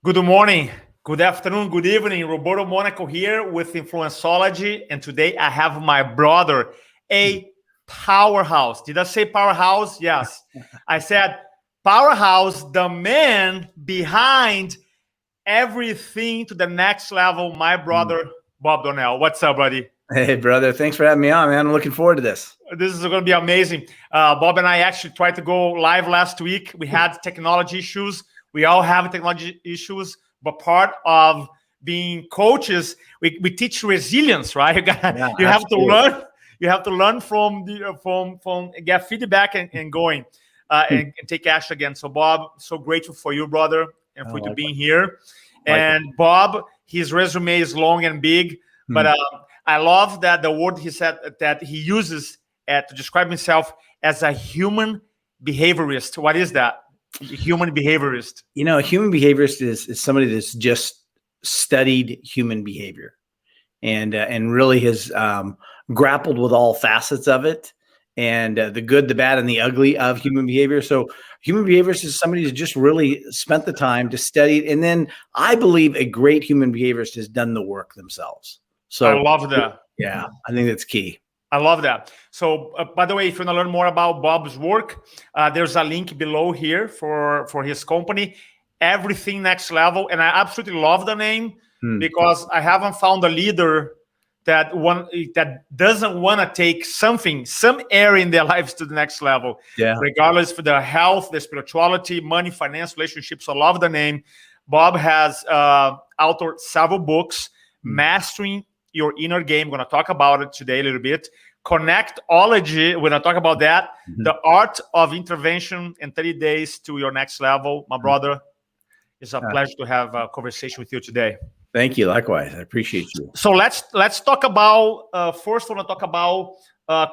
Good morning, good afternoon, good evening. Roberto Monaco here with InfluenceOlogy, and today I have my brother, a powerhouse. Did I say powerhouse? Yes. I said powerhouse, the man behind everything to the next level, my brother, Bob Donnell. What's up, buddy? Hey, brother. Thanks for having me on, man. I'm looking forward to this. This is going to be amazing. Bob and I actually tried to go live last week. We had technology issues. We all have technology issues, but part of being coaches, we teach resilience, right? You have to learn. You have to learn from get feedback and going and take action again. So, Bob, so grateful for you, brother, and for you being here. And Bob, his resume is long and big, but I love that the word he said that he uses to describe himself as a human behaviorist. What is that? Human behaviorist. You know, a human behaviorist is somebody that's just studied human behavior and really has grappled with all facets of it and the good, the bad, and the ugly of human behavior. So human behaviorist is somebody who's just really spent the time to study it. And then I believe a great human behaviorist has done the work themselves. So I love that. Yeah, I think that's key. I love that. So, by the way, if you want to learn more about Bob's work, there's a link below here for his company, Everything Next Level. And I absolutely love the name because I haven't found a leader that doesn't want to take some area in their lives to the next level, regardless for their health, their spirituality, money, finance, relationships. I love the name. Bob has authored several books, Mastering Your Inner Game. We're going to talk about it today a little bit. InfluenceOlogy, we're going to talk about that. The Art of Intervention in 30 Days to Your Next Level. My brother, it's a pleasure to have a conversation with you today. Thank you. Likewise. I appreciate you. So let's talk about, first I want to talk about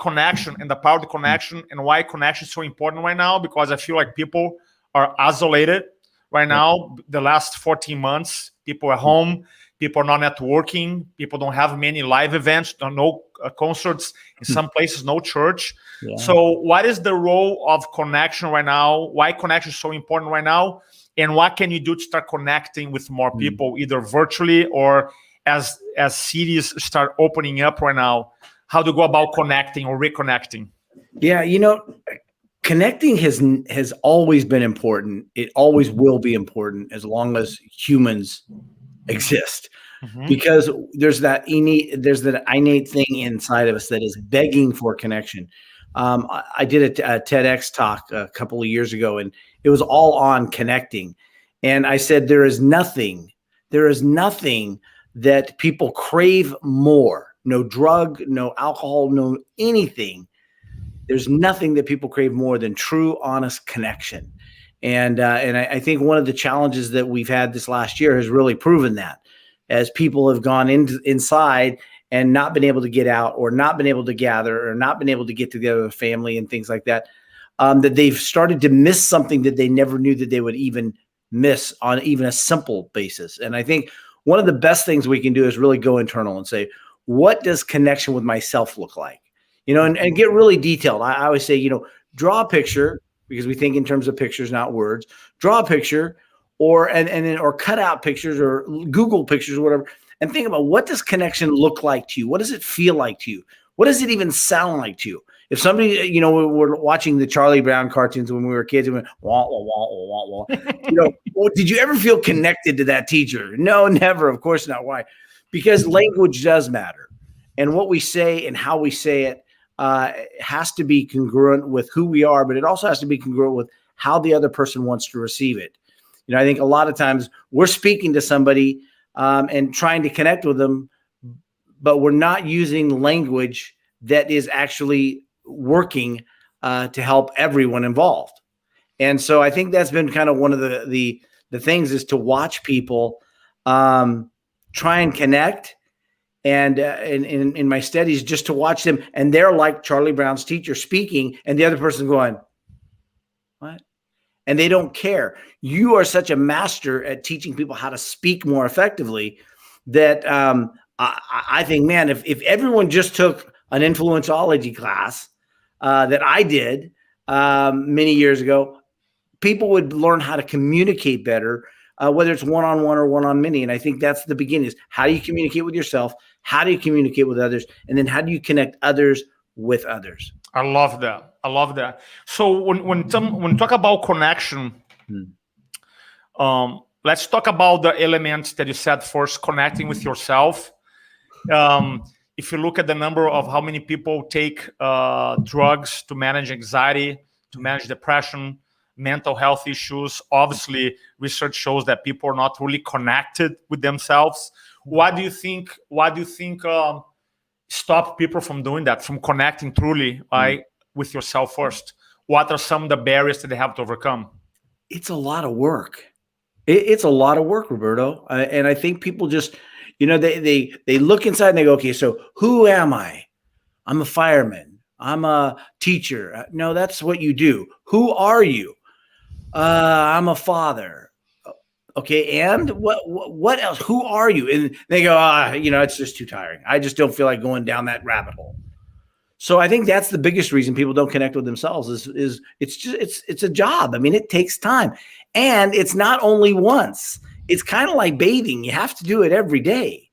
connection and the power of the connection and why connection is so important right now, because I feel like people are isolated right now. The last 14 months, people are home. People are not networking. People don't have many live events, no concerts, in some places, no church. So what is the role of connection right now? Why connection is so important right now? And what can you do to start connecting with more people, either virtually or as cities start opening up right now? How to go about connecting or reconnecting? Yeah, you know, connecting has always been important. It always will be important as long as humans exist, because there's that innate thing inside of us that is begging for connection. I did a TEDx talk a couple of years ago, and it was all on connecting. And I said, there is nothing that people crave more. No drug, no alcohol, no anything. There's nothing that people crave more than true, honest connection. And I think one of the challenges that we've had this last year has really proven that, as people have gone inside and not been able to get out, or not been able to gather, or not been able to get together with family and things like that, that they've started to miss something that they never knew that they would even miss on even a simple basis. And I think one of the best things we can do is really go internal and say, what does connection with myself look like? You know, and get really detailed. I always say, you know, draw a picture, because we think in terms of pictures, not words. Draw a picture, or cut out pictures, or Google pictures, or whatever, and think about, what does connection look like to you? What does it feel like to you? What does it even sound like to you? If somebody, you know, we were watching the Charlie Brown cartoons when we were kids, and we went, wah, wah, wah, wah, wah, wah. You know, well, did you ever feel connected to that teacher? No, never. Of course not. Why? Because language does matter, and what we say and how we say it has to be congruent with who we are, but it also has to be congruent with how the other person wants to receive it. You know, I think a lot of times we're speaking to somebody and trying to connect with them, but we're not using language that is actually working to help everyone involved. And so I think that's been kind of one of the things, is to watch people try and connect. And in my studies, just to watch them, and they're like Charlie Brown's teacher speaking, and the other person going, what? And they don't care. You are such a master at teaching people how to speak more effectively that I think, man, if everyone just took an InfluenceOlogy class that I did many years ago, people would learn how to communicate better. whether it's one-on-one or one-on-many. And I think that's the beginning is how do you communicate with yourself? How do you communicate with others? And then how do you connect others with others? I love that. I love that. So when talk about connection, let's talk about the elements that you said first, connecting with yourself. If you look at the number of how many people take drugs to manage anxiety, to manage depression, mental health issues, obviously research shows that people are not really connected with themselves. What do you think stop people from doing that, from connecting truly with yourself first? What are some of the barriers that they have to overcome? It's a lot of work. It's a lot of work, Roberto. And I think people just, they look inside and they go, okay, so who am I? I'm a fireman. I'm a teacher. No, that's what you do. Who are you? I'm a father. Okay, and what else? Who are you? And they go, it's just too tiring. I just don't feel like going down that rabbit hole. So I think that's the biggest reason people don't connect with themselves is it's a job. I mean, it takes time, and it's not only once. It's kind of like bathing. You have to do it every day.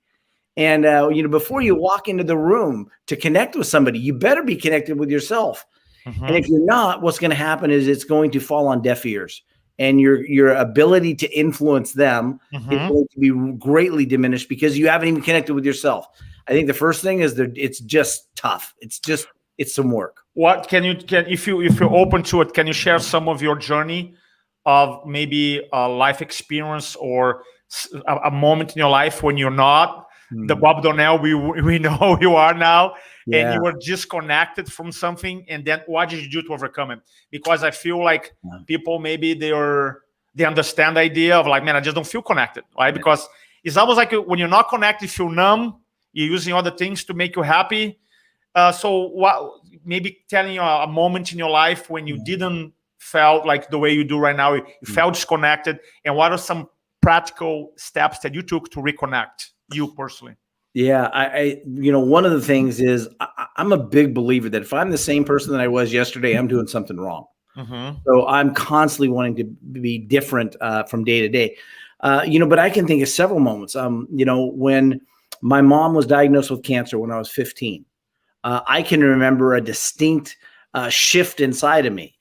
And before you walk into the room to connect with somebody, you better be connected with yourself. And if you're not, what's going to happen is it's going to fall on deaf ears. And your ability to influence them is going to be greatly diminished because you haven't even connected with yourself. I think the first thing is that it's just tough. It's some work. What if you're open to it, can you share some of your journey of maybe a life experience or a moment in your life when you're not the Bob Donnell we know you are now, and you were disconnected from something, and then what did you do to overcome it? Because I feel like people maybe they understand the idea of like, man, I just don't feel connected, right? Because it's almost like when you're not connected, you feel numb. You're using other things to make you happy. So what? Maybe telling a moment in your life when you didn't felt like the way you do right now, you felt disconnected, and what are some practical steps that you took to reconnect you personally? Yeah, I one of the things is I'm a big believer that if I'm the same person that I was yesterday, I'm doing something wrong. So I'm constantly wanting to be different from day to day. But I can think of several moments. When my mom was diagnosed with cancer when I was 15, I can remember a distinct shift inside of me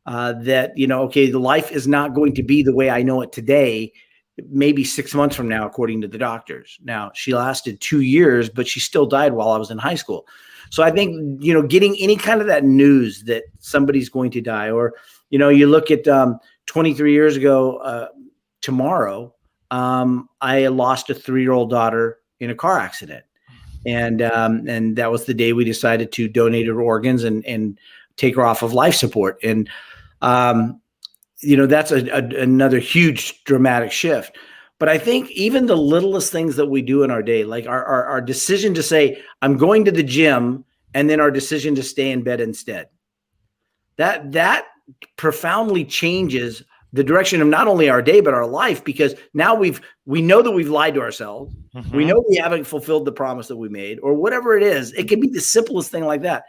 that, okay, the life is not going to be the way I know it today. Maybe 6 months from now, according to the doctors. Now, she lasted 2 years, but she still died while I was in high school. So I think, getting any kind of that news that somebody's going to die, or, you look at 23 years ago, tomorrow, I lost a 3-year-old daughter in a car accident. And that was the day we decided to donate her organs and take her off of life support. And, that's another huge dramatic shift. But I think even the littlest things that we do in our day, like our decision to say, I'm going to the gym, and then our decision to stay in bed instead, that profoundly changes the direction of not only our day, but our life, because now we know that we've lied to ourselves. We know we haven't fulfilled the promise that we made, or whatever it is. It can be the simplest thing like that.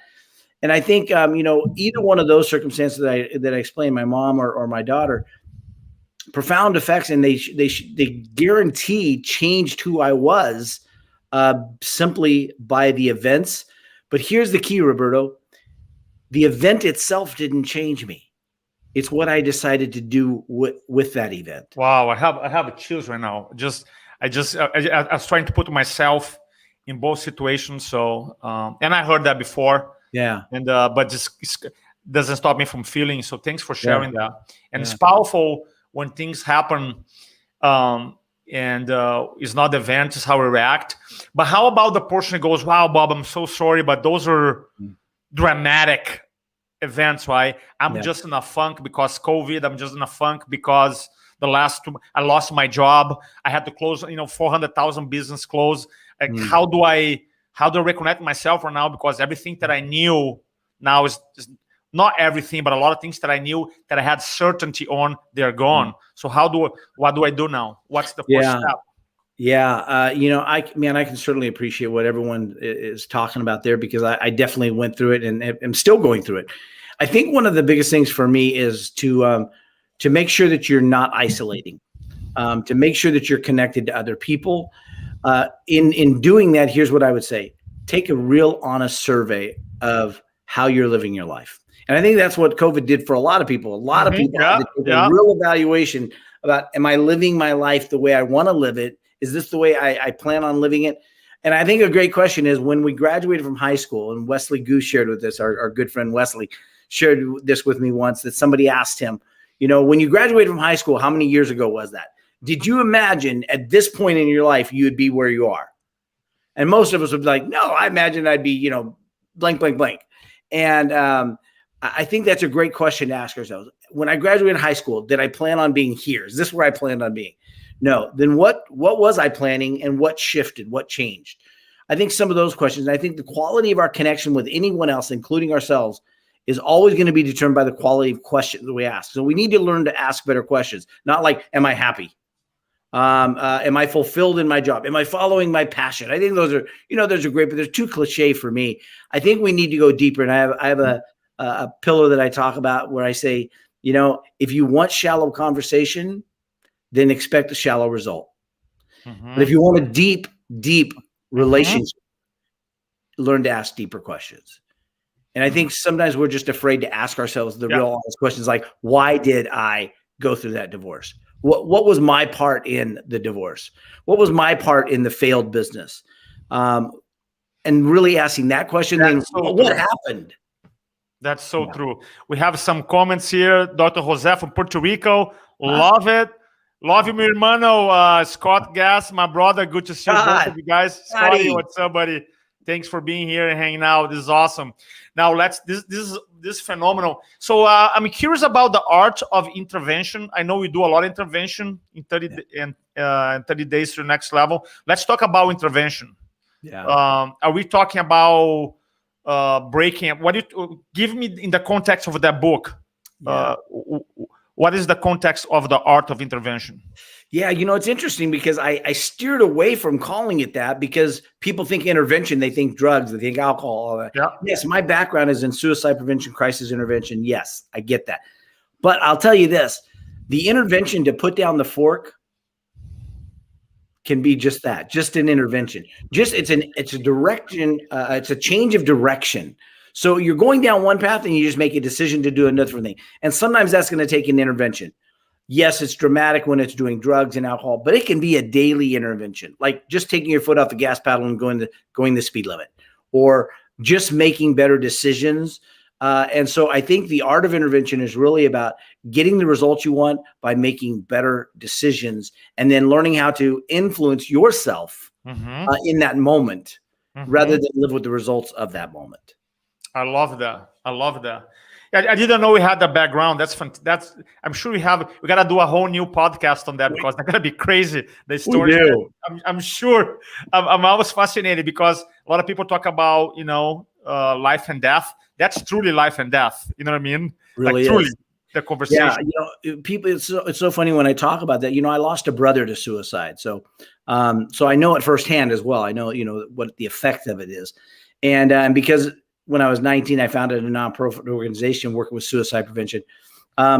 And I think, either one of those circumstances that I explained, my mom or my daughter, profound effects, and they guarantee changed who I was simply by the events. But here's the key, Roberto. The event itself didn't change me. It's what I decided to do with that event. Wow, I have chills right now. I was trying to put myself in both situations. So, and I heard that before. Yeah. And but just doesn't stop me from feeling. So thanks for sharing that. And it's powerful when things happen, and it's not the event, it's how we react. But how about the person who goes, "Wow, Bob, I'm so sorry, but those are dramatic events, right? I'm just in a funk because COVID. I'm just in a funk because I lost my job. I had to close, 400,000 business close. Like, how do I reconnect myself right now? Because everything that I knew now is not everything, but a lot of things that I knew that I had certainty on, they're gone. So what do I do now? What's the first step? Yeah. I can certainly appreciate what everyone is talking about there, because I definitely went through it and am still going through it. I think one of the biggest things for me is to make sure that you're not isolating. to make sure that you're connected to other people. In doing that, here's what I would say. Take a real honest survey of how you're living your life. And I think that's what COVID did for a lot of people. A lot of people had to take a real evaluation about, am I living my life the way I want to live it? Is this the way I plan on living it? And I think a great question is, when we graduated from high school, and Wesley Goose shared with us, our good friend Wesley shared this with me once, that somebody asked him, when you graduated from high school, how many years ago was that? Did you imagine at this point in your life you'd be where you are? And most of us would be like, no, I imagine I'd be, blank, blank, blank. And I think that's a great question to ask ourselves. When I graduated high school, did I plan on being here? Is this where I planned on being? No. Then what was I planning, and what shifted? What changed? I think some of those questions, I think the quality of our connection with anyone else, including ourselves, is always going to be determined by the quality of questions that we ask. So we need to learn to ask better questions. Not like, am I happy? Am I fulfilled in my job? Am I following my passion? I think those are great, but they're too cliche for me. I think we need to go deeper. And I have a pillar that I talk about where I say, if you want shallow conversation, then expect a shallow result. But if you want a deep, deep relationship, learn to ask deeper questions. And I think sometimes we're just afraid to ask ourselves the real honest questions, like, why did I go through that divorce? What was my part in the divorce? What was my part in the failed business? And really asking that question, then what happened? That's so true. We have some comments here. Dr. Jose from Puerto Rico. Love it. Love you, mi hermano. Scott Gass, my brother. Good to see both of you guys. Scotty, what's up, buddy? Thanks for being here and hanging out. This is awesome. Now this is phenomenal. So I'm curious about the art of intervention. I know we do a lot of intervention in 30 days to the next level. Let's talk about intervention. Are we talking about breaking? What do you give me in the context of that book? What is the context of the art of intervention? Yeah, it's interesting because I steered away from calling it that, because people think intervention, they think drugs, they think alcohol, all that. Yes, my background is in suicide prevention, crisis intervention. Yes, I get that. But I'll tell you this, the intervention to put down the fork can be just that, just an intervention. It's a direction, it's a change of direction. So you're going down one path and you just make a decision to do another thing. And sometimes that's going to take an intervention. Yes, it's dramatic when it's doing drugs and alcohol, but it can be a daily intervention, like just taking your foot off the gas pedal and going the speed limit, or just making better decisions. And so I think the art of intervention is really about getting the results you want by making better decisions, and then learning how to influence yourself in that moment rather than live with the results of that moment. I love that. I didn't know we had the background. That's I'm sure we got to do a whole new podcast on that, because they're gonna be crazy. The stories. I'm sure. I'm always fascinated because a lot of people talk about life and death. That's truly life and death. You know what I mean? Really, like, truly the conversation. Yeah, people. It's so funny when I talk about that. I lost a brother to suicide, so I know it firsthand as well. I know what the effect of it is, and because when I was 19, I founded a nonprofit organization working with suicide prevention.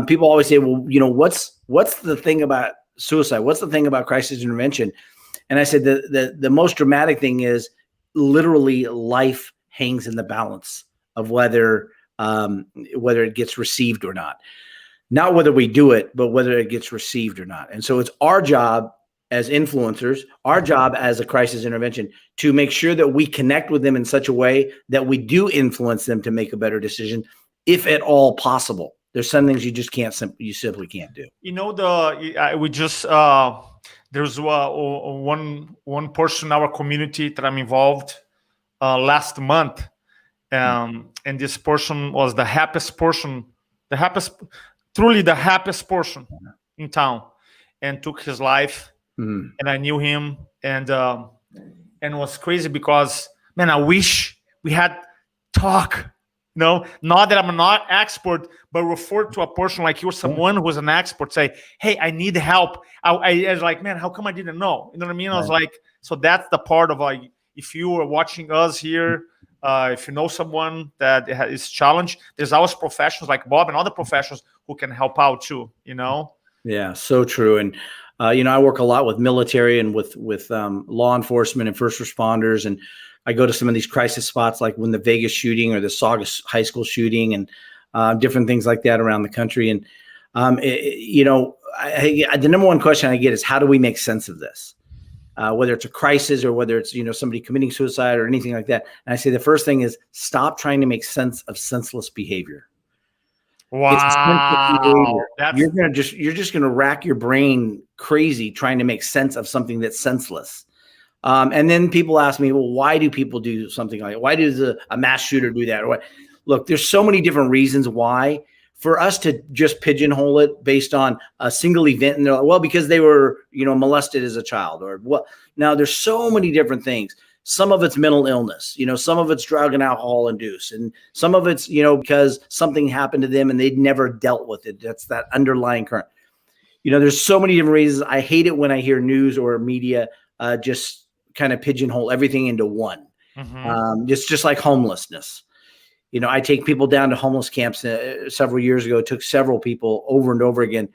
People always say, well, what's the thing about suicide? What's the thing about crisis intervention? And I said, the most dramatic thing is literally life hangs in the balance of whether it gets received or not. Not whether we do it, but whether it gets received or not. And so it's our job as influencers, our job as a crisis intervention, to make sure that we connect with them in such a way that we do influence them to make a better decision, if at all possible. There's some things you simply can't do. There's one person in our community that I'm involved last month, and this person was the happiest person in town, and took his life. And I knew him, and it was crazy because, man, I wish we had talk. Not that I'm not expert, but refer to a person like you, someone who's an expert, say, hey, I need help. I was like, man, how come I didn't know? You know what I mean? I was like, so that's the part of, like, if you are watching us here, if you know someone that is challenged, there's always professionals like Bob and other professionals who can help out too, Yeah, so true. And I work a lot with military and with law enforcement and first responders, and I go to some of these crisis spots, like when the Vegas shooting or the Sauga high school shooting, and different things like that around the country. And the number one question I get is, how do we make sense of this? Whether it's a crisis or whether it's somebody committing suicide or anything like that. And I say the first thing is, stop trying to make sense of senseless behavior. Wow, you're just gonna rack your brain crazy trying to make sense of something that's senseless. And then people ask me, well, why do people do something like that? Why does a mass shooter do that? Or what? Look, there's so many different reasons why. For us to just pigeonhole it based on a single event, and they're like, well, because they were, molested as a child, or what? Now, there's so many different things. Some of it's mental illness, some of it's drug and alcohol induced, and some of it's, because something happened to them and they'd never dealt with it. That's that underlying current. There's so many different reasons. I hate it when I hear news or media just kind of pigeonhole everything into one. It's just like homelessness. I take people down to homeless camps several years ago. It took several people over and over again.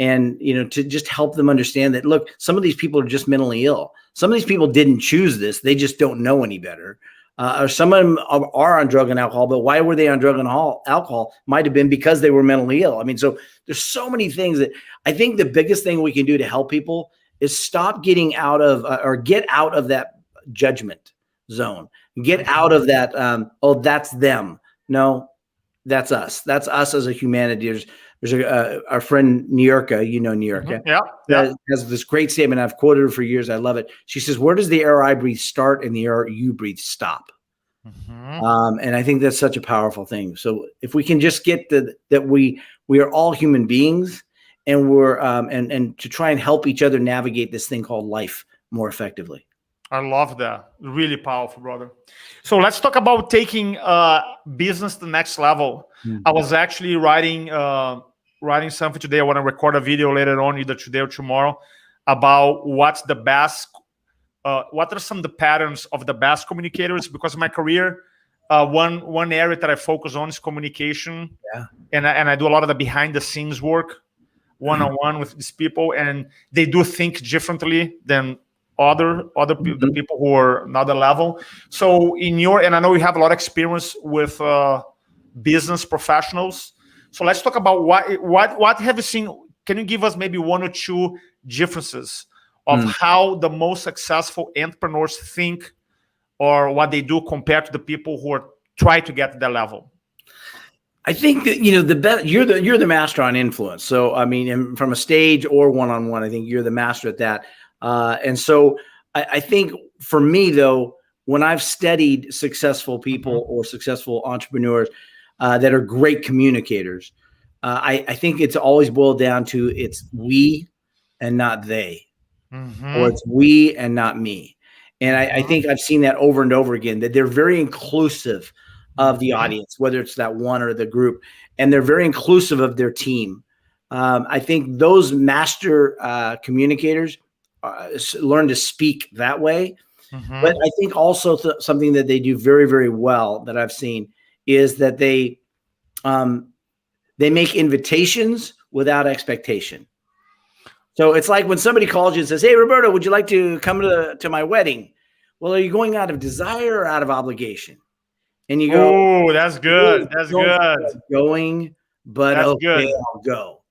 And, to just help them understand that, look, some of these people are just mentally ill. Some of these people didn't choose this. They just don't know any better. Or some of them are on drug and alcohol, but why were they on drug and alcohol? Might have been because they were mentally ill. I mean, so there's so many things that I think the biggest thing we can do to help people is stop getting out of or get out of that judgment zone. Get out of that. That's them. No, that's us. That's us as a humanity. There's our friend Niurka, Niurka, has this great statement. I've quoted her for years. I love it. She says, "Where does the air I breathe start and the air you breathe stop?" And I think that's such a powerful thing. So if we can just get that we are all human beings, and we're and to try and help each other navigate this thing called life more effectively. I love that. Really powerful, brother. So let's talk about taking business to the next level. I was actually writing something today. I want to record a video later on, either today or tomorrow, about what's the best, what are some of the patterns of the best communicators. Because of my career, one area that I focus on is communication. And I do a lot of the behind the scenes work, one-on-one with these people, and they do think differently than other the people who are another level. So and I know you have a lot of experience with business professionals. So let's talk about what have you seen? Can you give us maybe one or two differences of how the most successful entrepreneurs think, or what they do compared to the people who are trying to get to that level? I think that the best. You're the master on influence. So I mean, from a stage or one-on-one, I think you're the master at that. And so I think for me, though, when I've studied successful people or successful entrepreneurs that are great communicators, I think it's always boiled down to it's we and not they, or it's we and not me. And I think I've seen that over and over again, that they're very inclusive of the audience, whether it's that one or the group, and they're very inclusive of their team. I think those master communicators learn to speak that way. But I think also something that they do very, very well that I've seen is that they make invitations without expectation. So it's like when somebody calls you and says, "Hey, Roberto, would you like to come to my wedding?" Well, are you going out of desire or out of obligation? And you go, "Oh, that's good. That's good. Going, but that's okay, good. I'll go."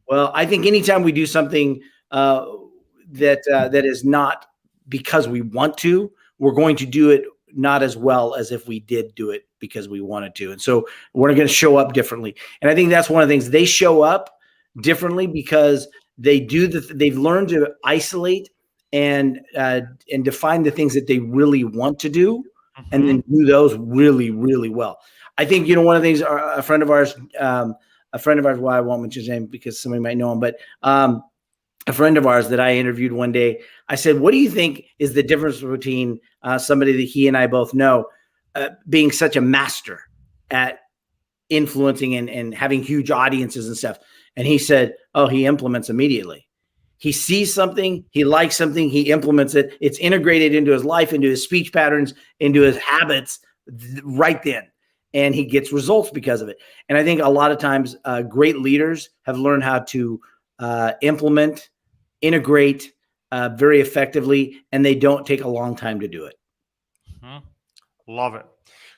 Well, I think anytime we do something that is not because we want to, we're going to do it not as well as if we did do it because we wanted to. And so we're going to show up differently. And I think that's one of the things. They show up differently because they've learned to isolate and define the things that they really want to do, and then do those really, really well. I think, one of the things, a friend of ours, well, I won't mention his name because somebody might know him, but a friend of ours that I interviewed one day, I said, "What do you think is the difference between somebody that he and I both know being such a master at influencing and having huge audiences and stuff?" And he said, "Oh, he implements immediately. He sees something, he likes something, he implements it. It's integrated into his life, into his speech patterns, into his habits right then. And he gets results because of it." And I think a lot of times great leaders have learned how to implement integrate very effectively, and they don't take a long time to do it. Love it.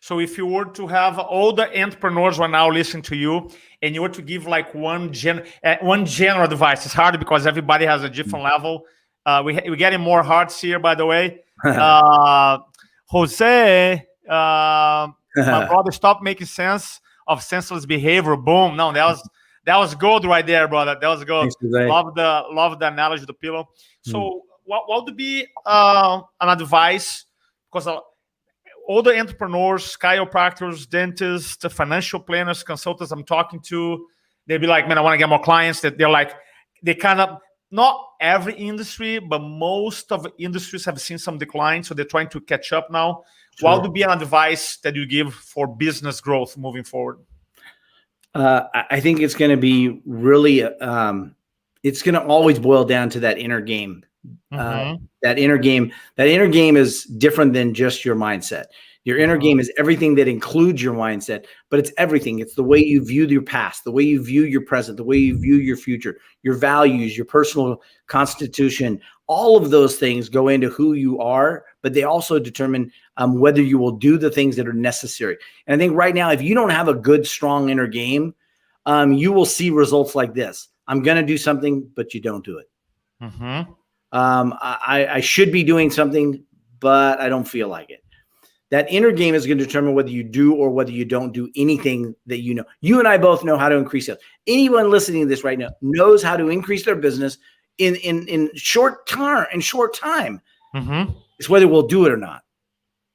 So if you were to have all the entrepreneurs right now listening to you, and you were to give like one general advice, it's hard because everybody has a different level. We're getting more hearts here, by the way. Jose, my brother, stop making sense of senseless behavior. Boom. No, that was gold right there, brother. That was gold. Love the analogy of the pillow. So what would be an advice? Because all the entrepreneurs, chiropractors, dentists, the financial planners, consultants I'm talking to, they'd be like, man, I want to get more clients. They're like, they kind of, not every industry, but most of the industries have seen some decline. So they're trying to catch up now. Sure. What would be an advice that you give for business growth moving forward? I think it's going to be really, it's going to always boil down to that inner game. That inner game is different than just your mindset. Your inner game is everything that includes your mindset, but it's everything. It's the way you view your past, the way you view your present, the way you view your future, your values, your personal constitution. All of those things go into who you are, but they also determine whether you will do the things that are necessary. And I think right now, if you don't have a good, strong inner game, you will see results like this. I'm going to do something, but you don't do it. I should be doing something, but I don't feel like it. That inner game is going to determine whether you do or whether you don't do anything that you know. You and I both know how to increase sales. Anyone listening to this right now knows how to increase their business in short time. It's whether we'll do it or not.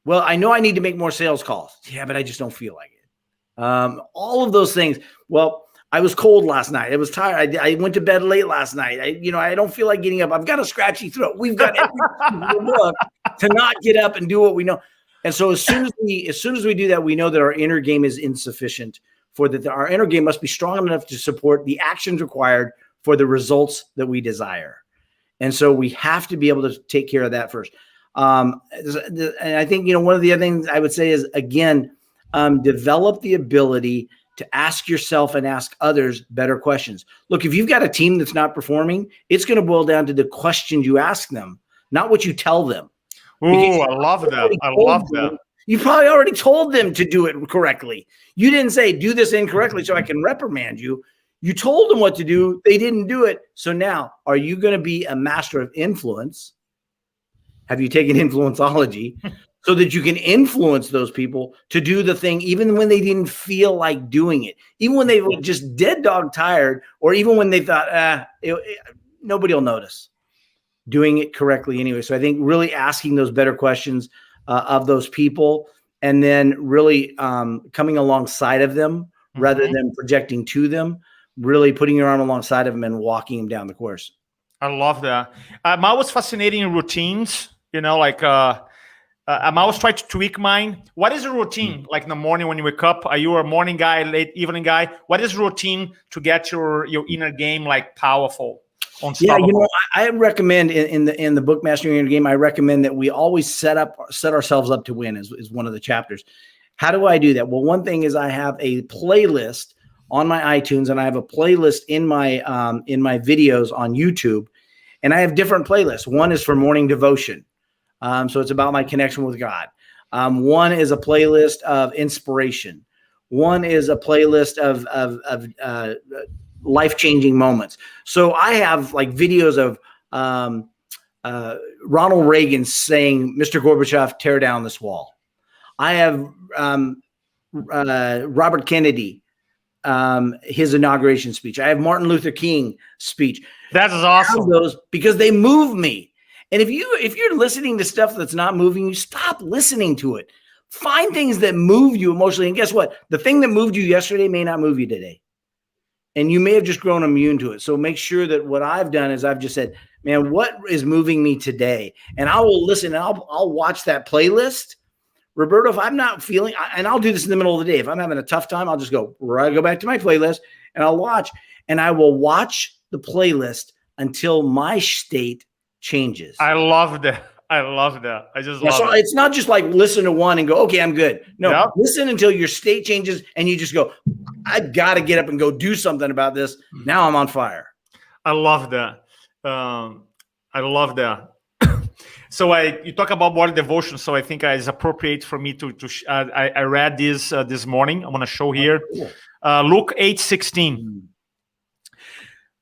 Well, I know I need to make more sales calls. Yeah, but I just don't feel like it. All of those things. Well, I was cold last night. I was tired. I went to bed late last night. I don't feel like getting up. I've got a scratchy throat. We've got everything in the book to not get up and do what we know. And so as soon as we do that, we know that our inner game is insufficient for that. Our inner game must be strong enough to support the actions required for the results that we desire. And so we have to be able to take care of that first. And I think, one of the other things I would say is, again, develop the ability to ask yourself and ask others better questions. Look, if you've got a team that's not performing, it's going to boil down to the questions you ask them, not what you tell them. Ooh, I love that. I love that. You probably already told them to do it correctly. You didn't say, do this incorrectly so I can reprimand you. You told them what to do. They didn't do it. So now, are you going to be a master of influence? Have you taken InfluenceOlogy so that you can influence those people to do the thing even when they didn't feel like doing it, even when they were just dead dog tired, or even when they thought, nobody will notice? Doing it correctly anyway. So I think really asking those better questions of those people, and then really coming alongside of them rather than projecting to them, really putting your arm alongside of them and walking them down the course. I love that. I'm always fascinated in routines, I'm always trying to tweak mine. What is a routine? Like in the morning when you wake up, are you a morning guy, late evening guy? What is routine to get your inner game like powerful? Yeah, I recommend in the book Mastering Your Game, I recommend that we always set ourselves up to win is one of the chapters. How do I do that? Well, one thing is I have a playlist on my iTunes, and I have a playlist in my videos on YouTube, and I have different playlists. One is for morning devotion, so it's about my connection with God. One is a playlist of inspiration. One is a playlist of life-changing moments. So I have like videos of Ronald Reagan saying, "Mr. Gorbachev, tear down this wall." I have Robert Kennedy, his inauguration speech. I have Martin Luther King speech. That is awesome. Those because they move me. And if you're listening to stuff that's not moving you, stop listening to it. Find things that move you emotionally. And guess what? The thing that moved you yesterday may not move you today. And you may have just grown immune to it. So make sure that what I've done is I've just said, man, what is moving me today? And I will listen and I'll watch that playlist. Roberto, if I'm not feeling, and I'll do this in the middle of the day. If I'm having a tough time, I'll just go back to my playlist and I'll watch. And I will watch the playlist until my state changes. I love that. I love that. I just love it. It's not just like listen to one and go, okay, I'm good. No, Listen until your state changes and you just go, I've got to get up and go do something about this. Now I'm on fire. I love that. I love that. So you talk about morning devotion, so I think it's appropriate for me to I read this morning. I'm going to show here. Luke 8:16.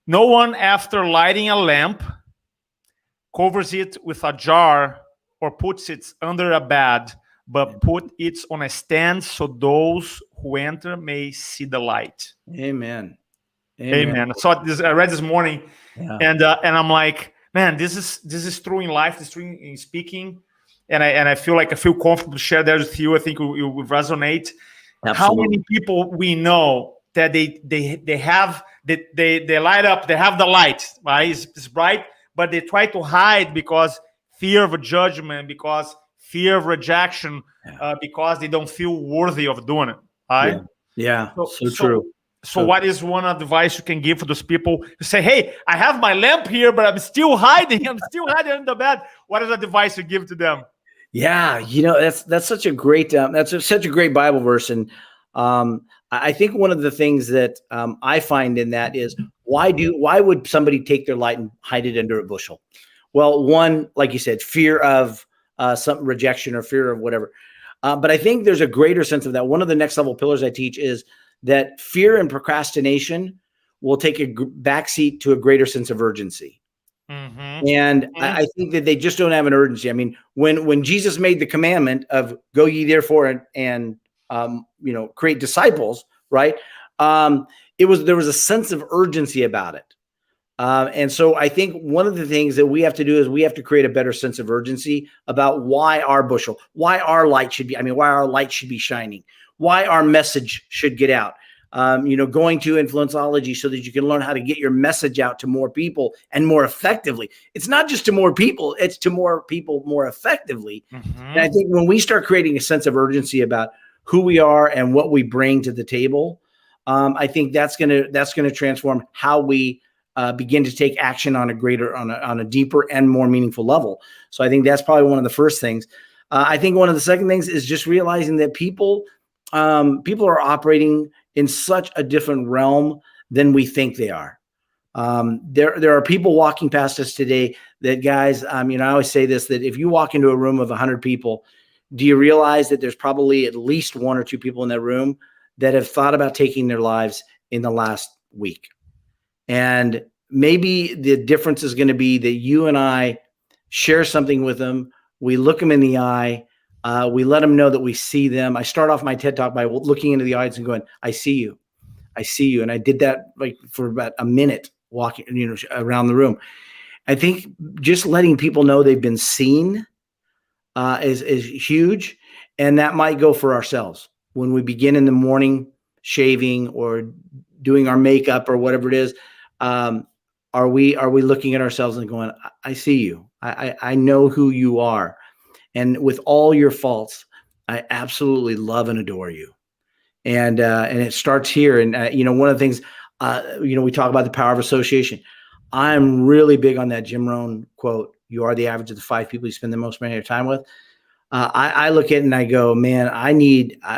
No one, after lighting a lamp, covers it with a jar or puts it under a bed, but put it on a stand so those who enter may see the light. Amen. Amen. I read this morning, and I'm like, man, this is true in life. This is true in speaking, and I feel comfortable to share that with you. I think you will resonate. Absolutely. How many people we know that they have they light up, they have the light, right? It's bright, but they try to hide because fear of a judgment, because fear of rejection, because they don't feel worthy of doing it, right? Yeah. So true. So what is one advice you can give for those people who say, hey, I have my lamp here, but I'm still hiding. I'm still hiding in the bed. What is the advice you give to them? Yeah, that's such a great such a great Bible verse, and I think one of the things that I find in that is why would somebody take their light and hide it under a bushel? Well, one, like you said, fear of some rejection or fear of whatever. But I think there's a greater sense of that. One of the next level pillars I teach is that fear and procrastination will take a backseat to a greater sense of urgency. And I think that they just don't have an urgency. I mean, when Jesus made the commandment of go ye therefore and create disciples, right? There was a sense of urgency about it. And so I think one of the things that we have to do is we have to create a better sense of urgency about why our bushel, why our light should be shining, why our message should get out. Going to InfluenceOlogy so that you can learn how to get your message out to more people and more effectively. It's not just to more people, it's to more people more effectively. And I think when we start creating a sense of urgency about who we are and what we bring to the table, I think that's gonna transform how we begin to take action on a deeper and more meaningful level. So I think that's probably one of the first things. I think one of the second things is just realizing that people are operating in such a different realm than we think they are. There are people walking past us today that, guys, I always say this, that if you walk into a room of 100 people, do you realize that there's probably at least one or two people in that room that have thought about taking their lives in the last week? And maybe the difference is going to be that you and I share something with them. We look them in the eye. We let them know that we see them. I start off my TED Talk by looking into the eyes and going, I see you. I see you. And I did that for about a minute walking, around the room. I think just letting people know they've been seen is huge. And that might go for ourselves when we begin in the morning shaving or doing our makeup or whatever it is. Are we looking at ourselves and going, I see you. I know who you are. And with all your faults, I absolutely love and adore you. And it starts here. And, one of the things, we talk about the power of association. I'm really big on that Jim Rohn quote, you are the average of the 5 people you spend the most amount of your time with. I look at it and I go, man,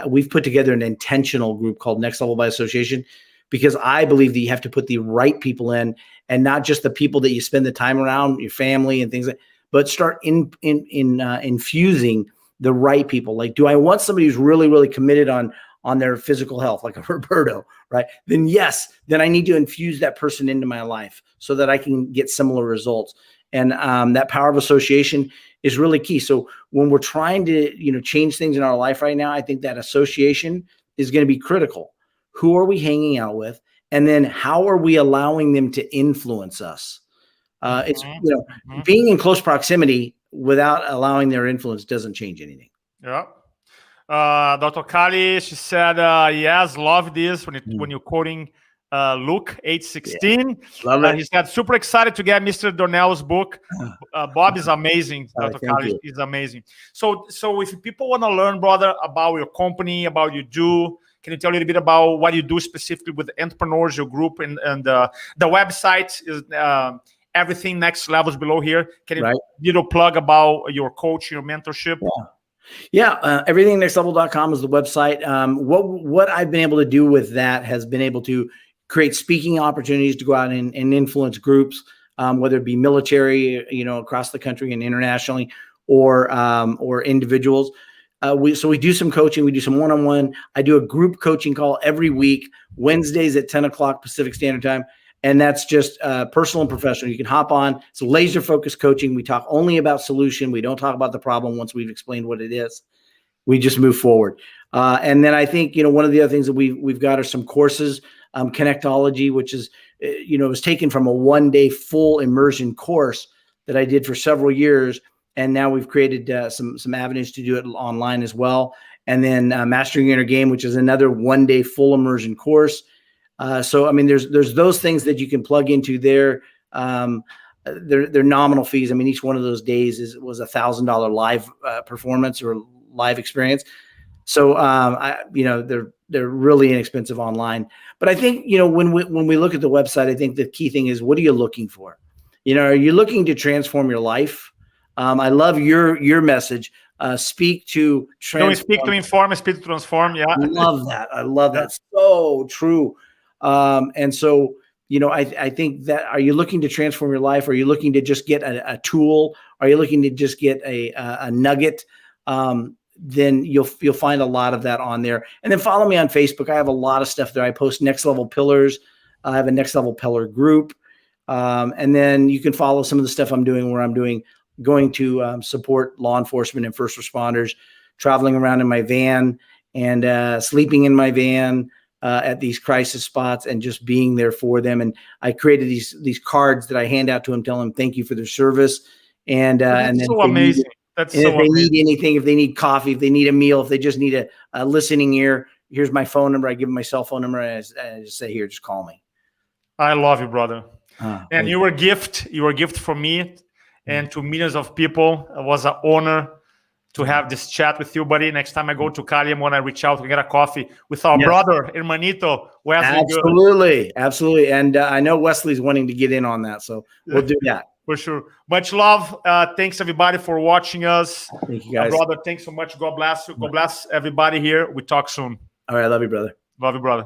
we've put together an intentional group called Next Level by Association, because I believe that you have to put the right people in, and not just the people that you spend the time around, your family and things like that, but start infusing the right people. Like, do I want somebody who's really, really committed on their physical health, like a Roberto, right? Then yes, then I need to infuse that person into my life so that I can get similar results. And that power of association is really key. So when we're trying to, change things in our life right now, I think that association is going to be critical. Who are we hanging out with? And then how are we allowing them to influence us? It's, being in close proximity without allowing their influence doesn't change anything. Yeah. Dr. Kali, she said, yes, love this when you're quoting Luke 8:16. Love it. He said, super excited to get Mr. Donnell's book. Bob is amazing. Dr. Kali is amazing. So if people want to learn, brother, about your company, about you do, can you tell a little bit about what you do specifically with entrepreneurs, your group, and the website is everything next levels below here. Can you plug about your coach, your mentorship? Yeah. Everythingnextlevel.com is the website. What I've been able to do with that has been able to create speaking opportunities to go out and influence groups. whether it be military, across the country and internationally, or individuals. So we do some coaching. We do some one-on-one. I do a group coaching call every week, Wednesdays at 10 o'clock Pacific Standard Time. And that's just personal and professional. You can hop on. It's laser focused coaching. We talk only about solution. We don't talk about the problem once we've explained what it is. We just move forward. And then I think, one of the other things that we've got are some courses, Connectology, which is, was taken from a 1-day full immersion course that I did for several years. And now we've created some avenues to do it online as well. And then Mastering Your Inner Game, which is another 1-day full immersion course. So, I mean, there's those things that you can plug into there. They're nominal fees. I mean, each one of those days was $1,000 live performance or live experience. So, they're really inexpensive online. But I think, when we look at the website, I think the key thing is, what are you looking for? Are you looking to transform your life? I love your message. Speak to transform. Speak to inform, speak to transform. Yeah. I love that. I love that. So true. And so, I think that, are you looking to transform your life? Are you looking to just get a tool? Are you looking to just get a nugget? Then you'll find a lot of that on there. And then follow me on Facebook. I have a lot of stuff there. I post Next Level Pillars. I have a Next Level Pillar group. And then you can follow some of the stuff I'm doing, where I'm going to support law enforcement and first responders, traveling around in my van and sleeping in my van at these crisis spots and just being there for them. And I created these cards that I hand out to them, telling them thank you for their service. And then so amazing. That's so amazing. If they need anything, if they need coffee, if they need a meal, if they just need a listening ear, here's my phone number. I give them my cell phone number, and I just say, here, just call me. I love you, brother. And you were a gift. You were a gift for me and to millions of people. It was an honor to have this chat with you, buddy. Next time I go to Cali, I'm going to reach out to get a coffee with our brother, hermanito, Wesley. Absolutely. And I know Wesley's wanting to get in on that, so we'll do that. For sure. Much love. Thanks, everybody, for watching us. Thank you, guys. Brother, thanks so much. God bless you. God bless everybody here. We talk soon. All right. I love you, brother. Love you, brother.